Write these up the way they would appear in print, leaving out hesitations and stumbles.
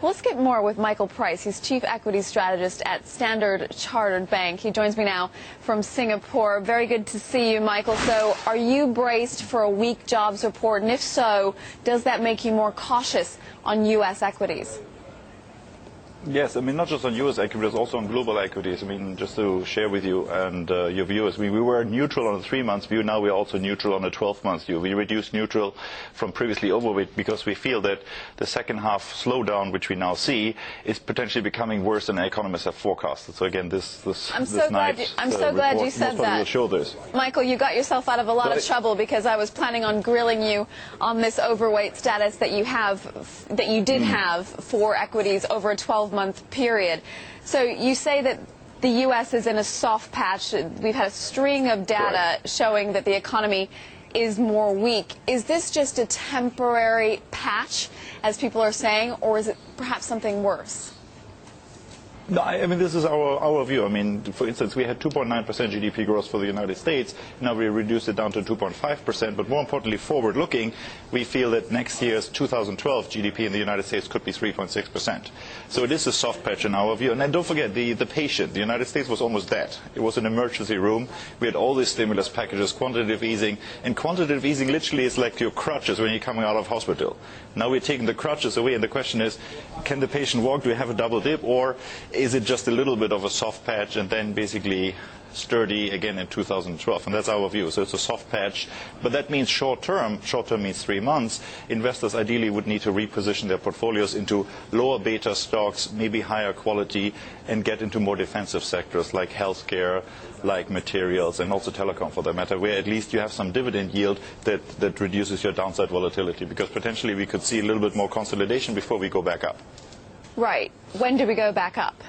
Well, let's get more with Michael Preiss. He's Chief Equity Strategist at Standard Chartered Bank. He joins me now from Singapore. Very good to see you, Michael. So are you braced for a weak jobs report? And if so, does that make you more cautious on U.S. equities? Yes, I mean, not just on U.S. equities, also on global equities. I mean, just to share with you and your viewers, we were neutral on a 3-month view. Now we're also neutral on a 12-month view. We reduced neutral from previously overweight because we feel that the second half slowdown, which we now see, is potentially becoming worse than economists have forecasted. So again, I'm so glad you said that. Will show this. Michael, you got yourself out of a lot of trouble because I was planning on grilling you on this overweight status that you did have for equities over a 12-month period. So you say that the U.S. is in a soft patch. We've had a string of data showing that the economy is more weak. Is this just a temporary patch, as people are saying, or is it perhaps something worse? No, I mean, this is our view. I mean, for instance, we had 2.9% GDP growth for the United States. Now we reduced it down to 2.5%. But more importantly, forward-looking, we feel that next year's 2012 GDP in the United States could be 3.6%. So it is a soft patch in our view. And then don't forget, the patient. The United States was almost dead. It was an emergency room. We had all these stimulus packages, quantitative easing. And quantitative easing literally is like your crutches when you're coming out of hospital. Now we're taking the crutches away. And the question is, can the patient walk? Do we have a double dip? Or is it just a little bit of a soft patch and then basically sturdy again in 2012? And that's our view. So it's a soft patch. But that means short term. Short term means 3 months. Investors ideally would need to reposition their portfolios into lower beta stocks, maybe higher quality, and get into more defensive sectors like healthcare, like materials, and also telecom for that matter, where at least you have some dividend yield that reduces your downside volatility. Because potentially we could see a little bit more consolidation before we go back up. Right. When do we go back up?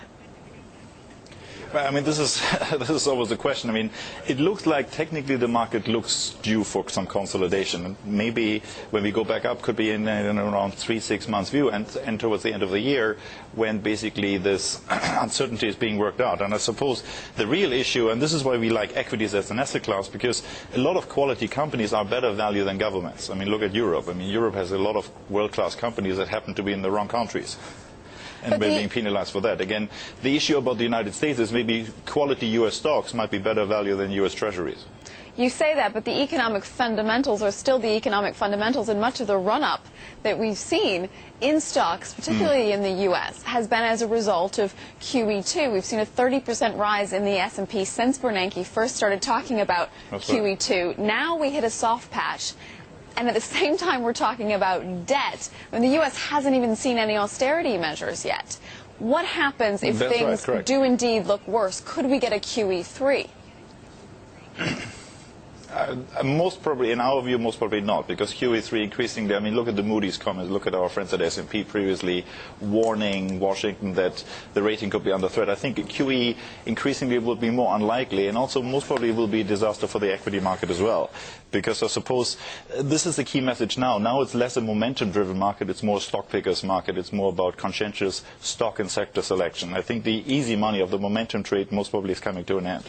Well, I mean, this is always the question. I mean, it looks like technically the market looks due for some consolidation. Maybe when we go back up could be in around 3-6 months view and towards the end of the year when basically this uncertainty is being worked out. And I suppose the real issue, and this is why we like equities as an asset class, because a lot of quality companies are better value than governments. I mean, look at Europe. I mean, Europe has a lot of world-class companies that happen to be in the wrong countries. And we're being penalized for that. Again, the issue about the United States is maybe quality U.S. stocks might be better value than U.S. treasuries. You say that, but the economic fundamentals are still the economic fundamentals, and much of the run-up that we've seen in stocks, particularly in the U.S., has been as a result of QE2. We've seen a 30% rise in the S&P since Bernanke first started talking about QE2. Right. Now we hit a soft patch. And at the same time, we're talking about debt. And the U.S. hasn't even seen any austerity measures yet. What happens if things do indeed look worse? Could we get a QE3? Most probably, in our view, most probably not, because QE3 increasingly, I mean, look at the Moody's comments, look at our friends at S&P previously warning Washington that the rating could be under threat. I think QE increasingly will be more unlikely, and also most probably will be a disaster for the equity market as well, because I suppose this is the key message now. Now it's less a momentum-driven market, it's more a stock pickers market, it's more about conscientious stock and sector selection. I think the easy money of the momentum trade most probably is coming to an end.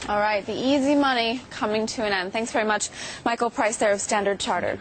All right, the easy money coming to an end. Thanks very much, Michael Preiss there of Standard Chartered.